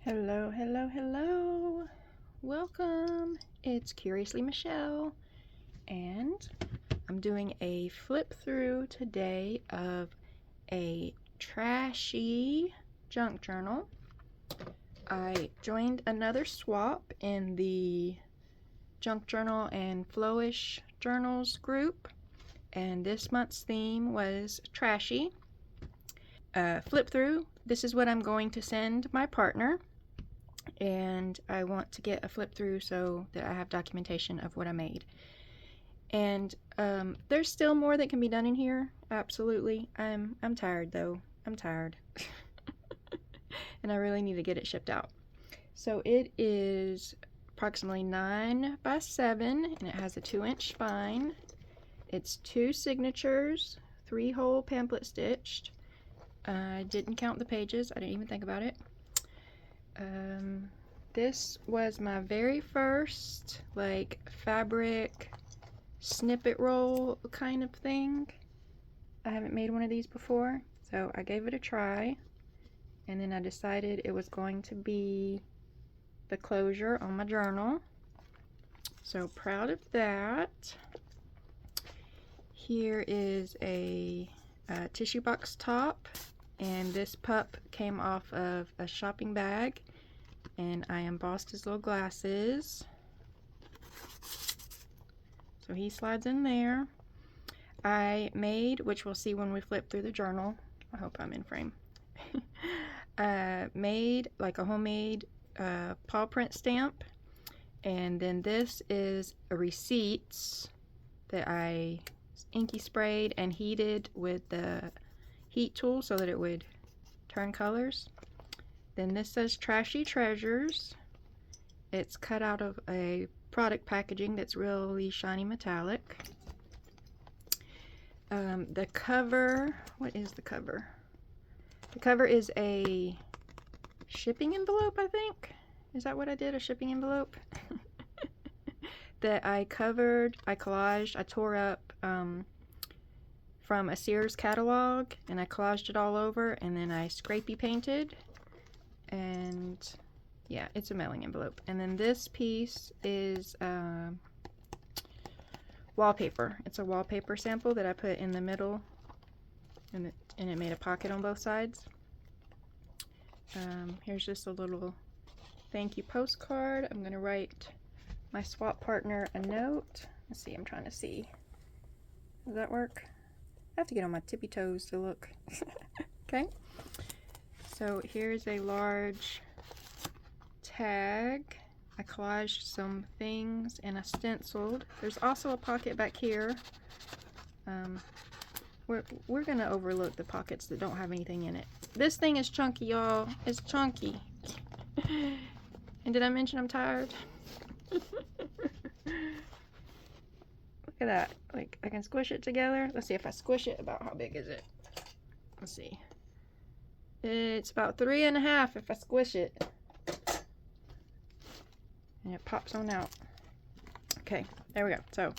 Hello, hello, hello. Welcome. It's Curiously Michelle, and I'm doing a flip through today of a trashy junk journal. I joined another swap in the Junk Journal and Flowish Journals group, and this month's theme was trashy. Flip through. This is what I'm going to send my partner. And I want to get a flip through so that I have documentation of what I made. And there's still more that can be done in here, absolutely. I'm tired though. I'm tired. And I really need to get it shipped out. So it is approximately 9 by 7 and it has a 2-inch spine. It's 2 signatures, 3-hole pamphlet stitched. I didn't count the pages. I didn't even think about it. This was my very first like fabric snippet roll kind of thing. I haven't made one of these before, so I gave it a try, and then I decided it was going to be the closure on my journal. So proud of that. Here is a tissue box top, and this pup came off of a shopping bag, and I embossed his little glasses. So he slides in there. I made, which we'll see when we flip through the journal, I hope I'm in frame, made like a homemade paw print stamp, and then this is a receipts that I inky sprayed and heated with the heat tool so that it would turn colors. Then this says Trashy Treasures. It's cut out of a product packaging that's really shiny metallic. The cover, what is the cover? The cover is a shipping envelope, I think. Is that what I did? A shipping envelope? That I covered, I collaged, I tore up from a Sears catalog, and I collaged it all over, and then I scrapey painted. And yeah, it's a mailing envelope. And then this piece is wallpaper. It's a wallpaper sample that I put in the middle, and it made a pocket on both sides. Here's just a little thank you postcard. I'm going to write my swap partner a note. Let's see, I'm trying to see. Does that work? I have to get on my tippy toes to look. Okay. So here's a large tag. I collaged some things and I stenciled. There's also a pocket back here. We're gonna overlook the pockets that don't have anything in it. This thing is chunky, y'all. It's chunky. And did I mention I'm tired? Look at that. Like, I can squish it together. Let's see if I squish it. About how big is it? Let's see. It's about 3.5 if I squish it. And it pops on out. Okay, there we go. So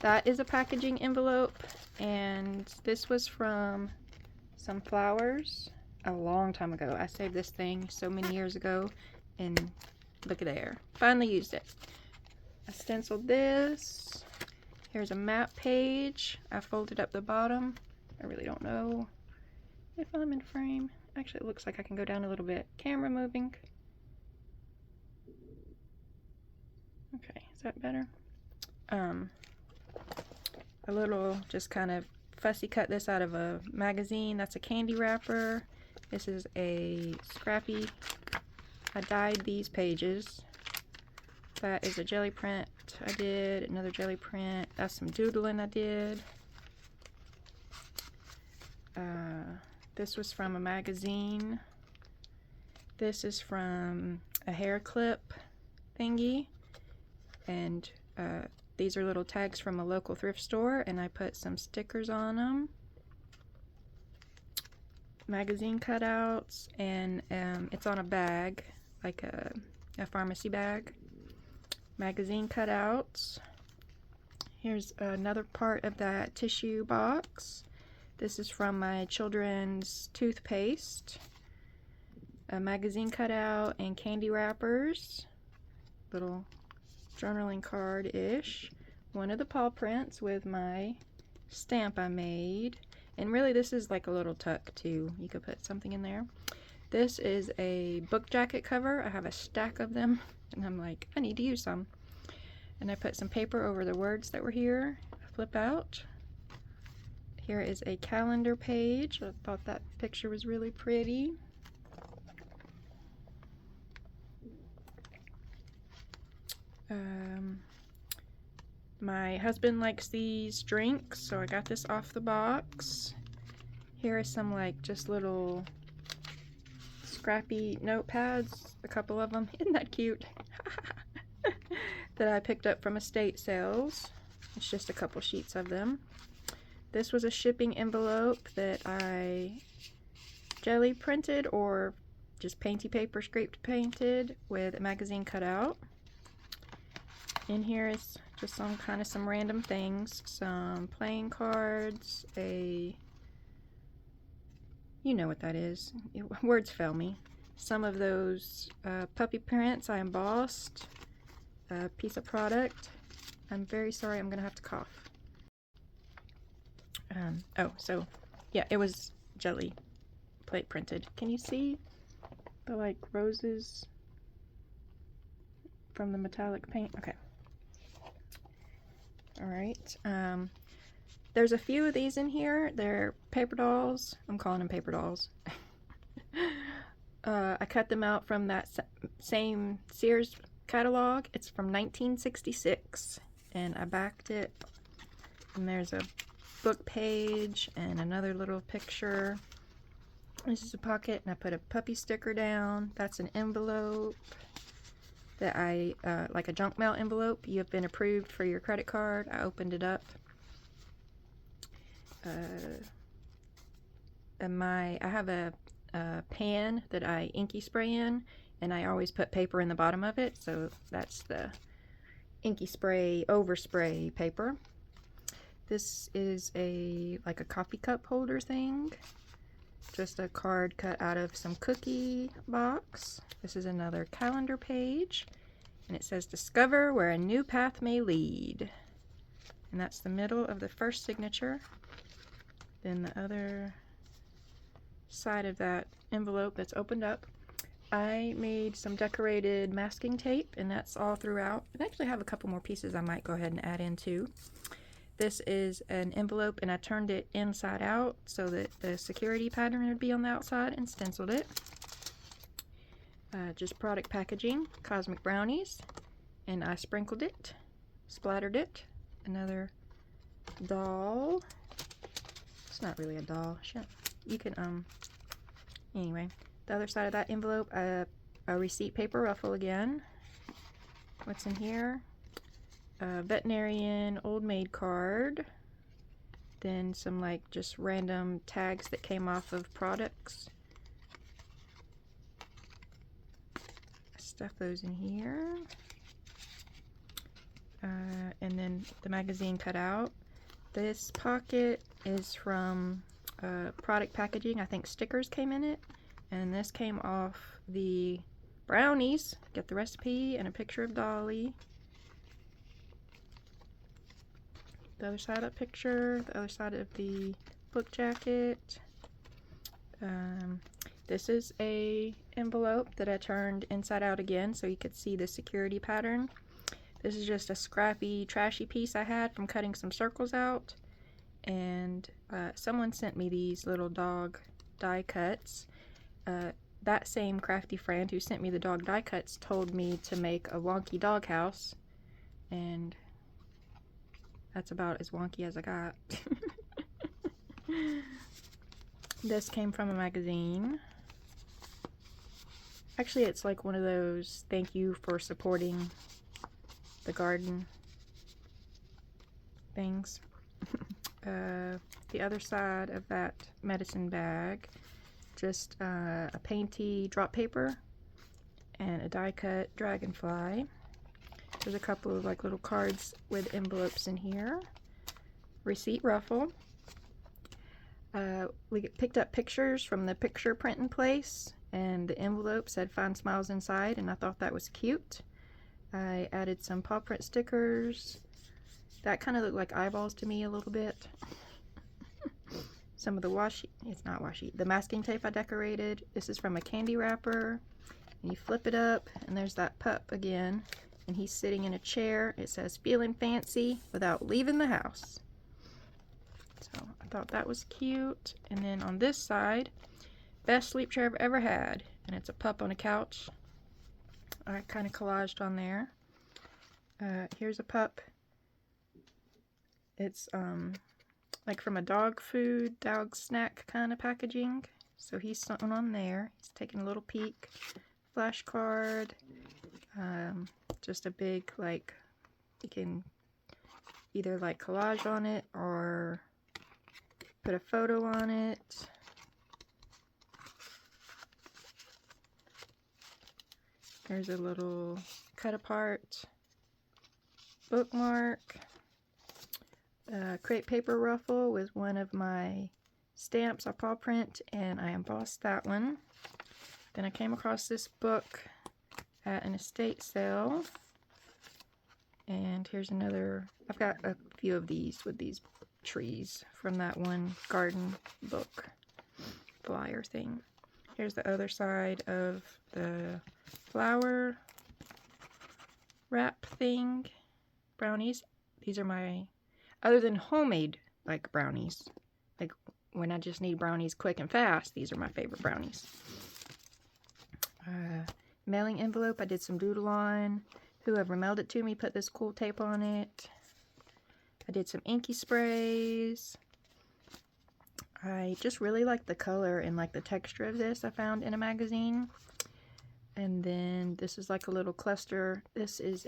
that is a packaging envelope, and this was from some flowers a long time ago. I saved this thing so many years ago, and look at there. Finally used it. I stenciled this. Here's a map page. I folded up the bottom. I really don't know if I'm in frame. Actually, it looks like I can go down a little bit. Camera moving. Okay, is that better? A little, just kind of fussy cut this out of a magazine. That's a candy wrapper. This is a scrappy. I dyed these pages. That is a jelly print I did. Another jelly print. That's some doodling I did. This was from a magazine. This is from a hair clip thingy. And these are little tags from a local thrift store, and I put some stickers on them. Magazine cutouts, and it's on a bag, like a pharmacy bag. Magazine cutouts. Here's another part of that tissue box. This is from my children's toothpaste. a magazine cutout, and candy wrappers. Little journaling card-ish. One of the paw prints with my stamp I made. And really this is like a little tuck too. You could put something in there. This is a book jacket cover. I have a stack of them and I'm like, I need to use some. And I put some paper over the words that were here. Flip out. Here is a calendar page. I thought that picture was really pretty. My husband likes these drinks, so I got this off the box. Here are some like just little scrappy notepads, a couple of them. Isn't that cute? That I picked up from estate sales. It's just a couple sheets of them. This was a shipping envelope that I jelly printed or just painty paper scraped painted with a magazine cutout. In here is just some random things, some playing cards, you know what that is, words fail me. Some of those puppy prints I embossed, a piece of product. I'm very sorry, I'm gonna have to cough. Oh, so yeah, it was jelly plate printed. Can you see the like roses from the metallic paint? Okay. Alright, there's a few of these in here. They're paper dolls. I'm calling them paper dolls. I cut them out from that same Sears catalog. It's from 1966, and I backed it, and there's a book page and another little picture. This is a pocket, and I put a puppy sticker down. That's an envelope that I, like a junk mail envelope. You have been approved for your credit card. I opened it up. I have a pan that I inky spray in, and I always put paper in the bottom of it, so that's the inky spray overspray paper. This is like a coffee cup holder thing. Just a card cut out of some cookie box. This is another calendar page, and it says discover where a new path may lead. And that's the middle of the first signature. Then the other side of that envelope that's opened up, I made some decorated masking tape, and that's all throughout. I actually have a couple more pieces I might go ahead and add in too. This is an envelope, and I turned it inside out so that the security pattern would be on the outside, and stenciled it. Just product packaging, cosmic brownies, and I sprinkled it, splattered it. Another doll. It's not really a doll. You can, anyway. The other side of that envelope, a receipt paper ruffle again. What's in here? A veterinarian old maid card. Then some like just random tags that came off of products. Stuff those in here. And then the magazine cut out. This pocket is from product packaging. I think stickers came in it. And this came off the brownies. Get the recipe and a picture of Dolly. The other side of that picture, the other side of the book jacket. This is a envelope that I turned inside out again so you could see the security pattern. This is just a scrappy, trashy piece I had from cutting some circles out. And someone sent me these little dog die cuts. That same crafty friend who sent me the dog die cuts told me to make a wonky doghouse. And that's about as wonky as I got. This came from a magazine. Actually, it's like one of those thank you for supporting the garden things. The other side of that medicine bag, just a painty drop paper and a die cut dragonfly. There's a couple of like little cards with envelopes in here. Receipt ruffle. We picked up pictures from the picture printing place, and the envelope said "Find Smiles Inside," and I thought that was cute. I added some paw print stickers. That kind of looked like eyeballs to me a little bit. Some of the washi, it's not washi, the masking tape I decorated. This is from a candy wrapper. And you flip it up, and there's that pup again. And he's sitting in a chair. It says "Feeling fancy without leaving the house." So I thought that was cute. And then on this side, "Best sleep chair I've ever had." And it's a pup on a couch. I kind of collaged on there. Here's a pup. It's like from a dog food, dog snack kind of packaging. So he's something on there. He's taking a little peek. Flashcard. Just a big, like, you can either like collage on it or put a photo on it. There's a little cut apart bookmark. Crepe paper ruffle with one of my stamps I paw print, and I embossed that one. Then I came across this book at an estate sale, and here's another. I've got a few of these with these trees from that one garden book flyer thing. Here's the other side of the flower wrap thing. Brownies. These are my, other than homemade like brownies, like when I just need brownies quick and fast, these are my favorite brownies. Mailing envelope I did some doodle on. Whoever mailed it to me put this cool tape on it. I did some inky sprays. I just really like the color and like the texture of this I found in a magazine. And then this is like a little cluster. This is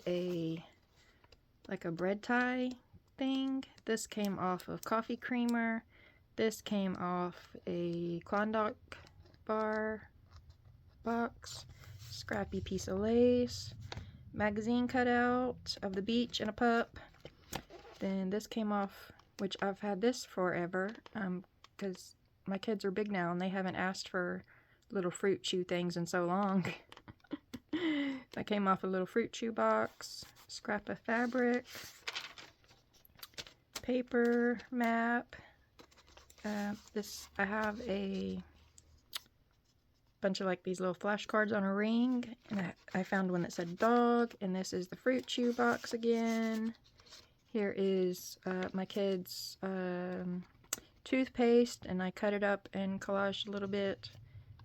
like a bread tie thing. This came off of coffee creamer. This came off a Klondike bar box. Scrappy piece of lace. Magazine cutout of the beach and a pup. Then this came off, which I've had this forever, because my kids are big now and they haven't asked for little fruit chew things in so long. That came off a little fruit chew box. Scrap of fabric. Paper map. I have a bunch of like these little flashcards on a ring, and I found one that said dog, and this is the fruit chew box again. Here is my kids' toothpaste, and I cut it up and collaged a little bit.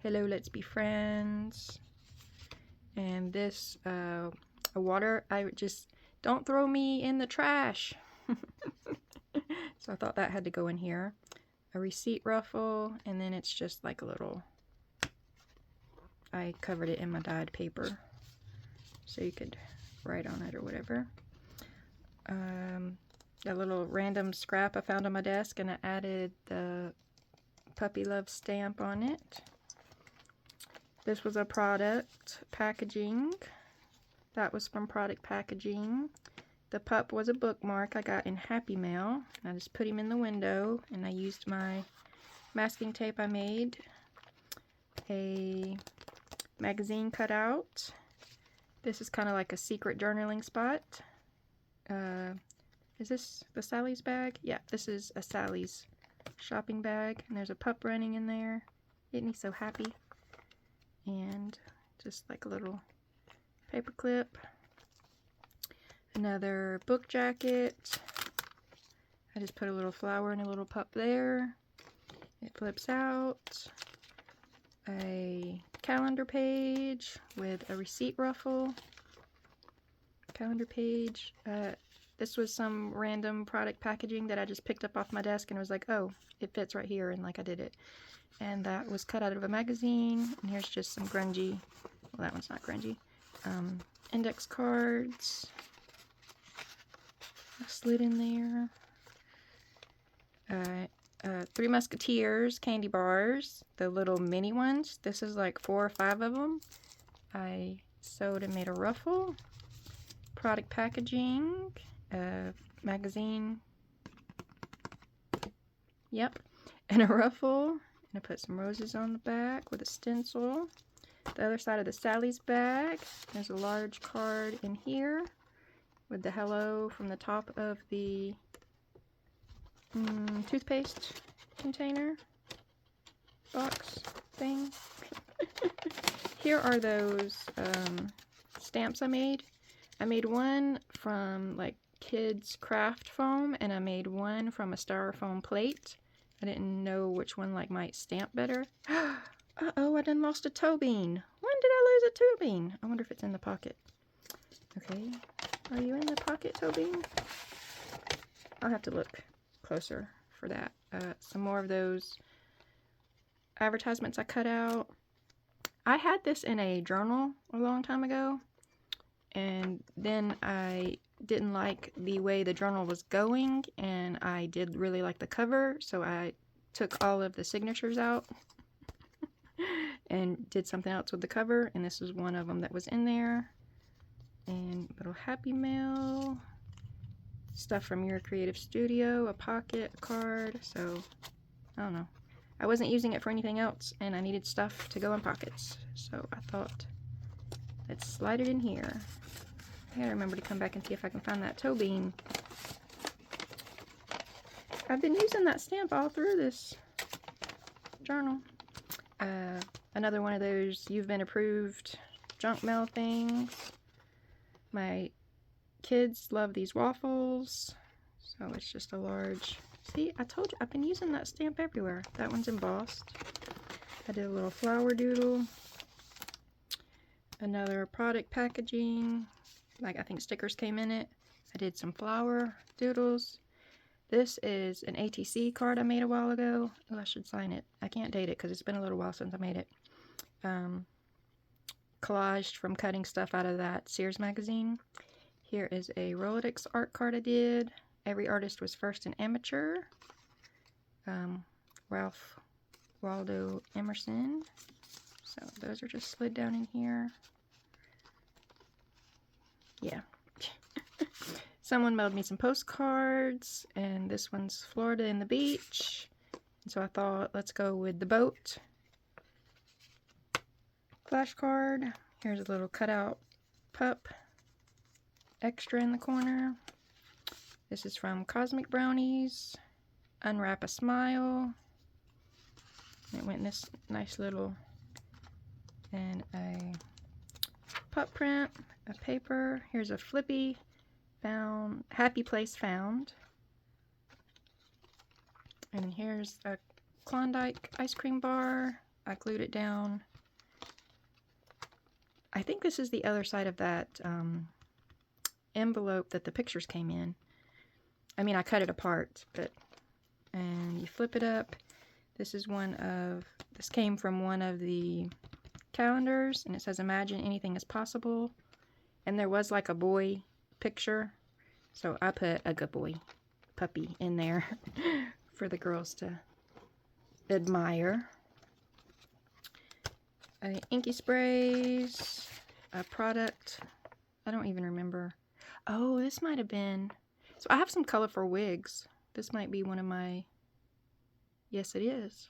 Hello, let's be friends. And this, a water, I just, don't throw me in the trash. So I thought that had to go in here. A receipt ruffle, and then it's just like a little, I covered it in my dyed paper so you could write on it or whatever. A little random scrap I found on my desk, and I added the puppy love stamp on it. This was a product packaging. That was from product packaging. The pup was a bookmark I got in Happy Mail. I just put him in the window, and I used my masking tape I made. A magazine cutout. This is kind of like a secret journaling spot. Is this the Sally's bag? Yeah, this is a Sally's shopping bag, and there's a pup running in there. Isn't he so happy? And just like a little paper clip. Another book jacket. I just put a little flower and a little pup there. It flips out. A calendar page with a receipt ruffle. Calendar page. This was some random product packaging that I just picked up off my desk and was like, oh, it fits right here, and like I did it. And that was cut out of a magazine. And here's just some grungy, well, that one's not grungy, index cards. I slid in there. Three Musketeers candy bars, the little mini ones. This is like 4 or 5 of them. I sewed and made a ruffle. Product packaging, magazine. Yep, and a ruffle. And I put some roses on the back with a stencil. The other side of the Sally's bag, there's a large card in here with the hello from the top of the toothpaste container box thing. Here are those stamps I made. I made one from like kids craft foam, and I made one from a styrofoam plate. I didn't know which one like might stamp better. Uh-oh, I done lost a toe bean. When did I lose a toe bean? I wonder if it's in the pocket. Okay, are you in the pocket, toe bean? I'll have to look closer for that. Some more of those advertisements I cut out. I had this in a journal a long time ago, and then I didn't like the way the journal was going, and I did really like the cover, so I took all of the signatures out and did something else with the cover, and this was one of them that was in there. And little Happy Mail, stuff from your creative studio, a pocket, a card. So I don't know, I wasn't using it for anything else, and I needed stuff to go in pockets, so I thought, let's slide it in here. I gotta remember to come back and see if I can find that toe bean. I've been using that stamp all through this journal. Another one of those you've been approved junk mail things. My kids love these waffles, so it's just a large. See, I told you, I've been using that stamp everywhere. That one's embossed. I did a little flower doodle. Another product packaging, like I think stickers came in it. I did some flower doodles. This is an ATC card I made a while ago. Oh, I should sign it. I can't date it because it's been a little while since I made it. Collaged from cutting stuff out of that Sears magazine. Here is a Rolodex art card I did. Every artist was first an amateur. Ralph Waldo Emerson. So those are just slid down in here. Yeah. Someone mailed me some postcards, and this one's Florida and the beach. And so I thought, let's go with the boat. Flashcard. Here's a little cutout pup extra in the corner. This is from Cosmic Brownies. Unwrap a Smile. It went in this nice little, and a pup print, a paper. Here's a Flippy found, Happy Place Found. And here's a Klondike ice cream bar. I glued it down. I think this is the other side of that envelope that the pictures came in. I mean, I cut it apart, but, and you flip it up. This is this came from one of the calendars, and it says, imagine anything is possible. And there was like a boy picture, so I put a good boy puppy in there for the girls to admire. Inky sprays, a product, I don't even remember. Oh, this might have been, so I have some colorful wigs. This might be one of my, yes it is.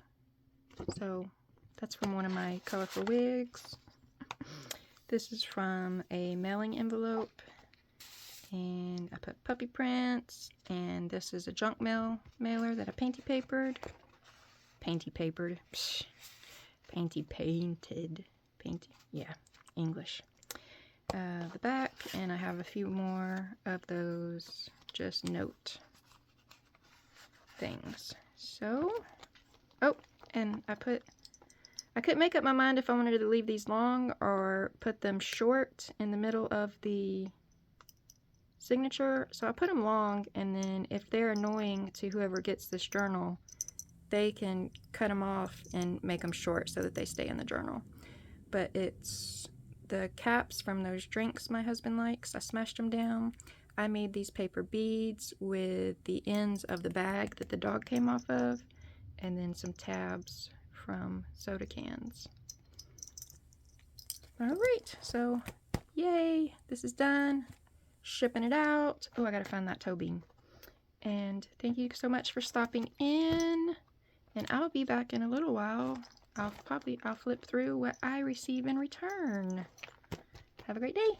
So that's from one of my colorful wigs. This is from a mailing envelope, and I put puppy prints, and this is a junk mail mailer that I painted. Yeah, English. The back, and I have a few more of those just note things. So, oh, and I couldn't make up my mind if I wanted to leave these long or put them short in the middle of the signature. So I put them long, and then if they're annoying to whoever gets this journal, they can cut them off and make them short so that they stay in the journal. But it's the caps from those drinks my husband likes. I smashed them down. I made these paper beads with the ends of the bag that the dog came off of, and then some tabs from soda cans. Alright, so yay, this is done. Shipping it out. Oh, I gotta find that toe bean. And thank you so much for stopping in. And I'll be back in a little while I'll flip through what I receive in return. Have a great day.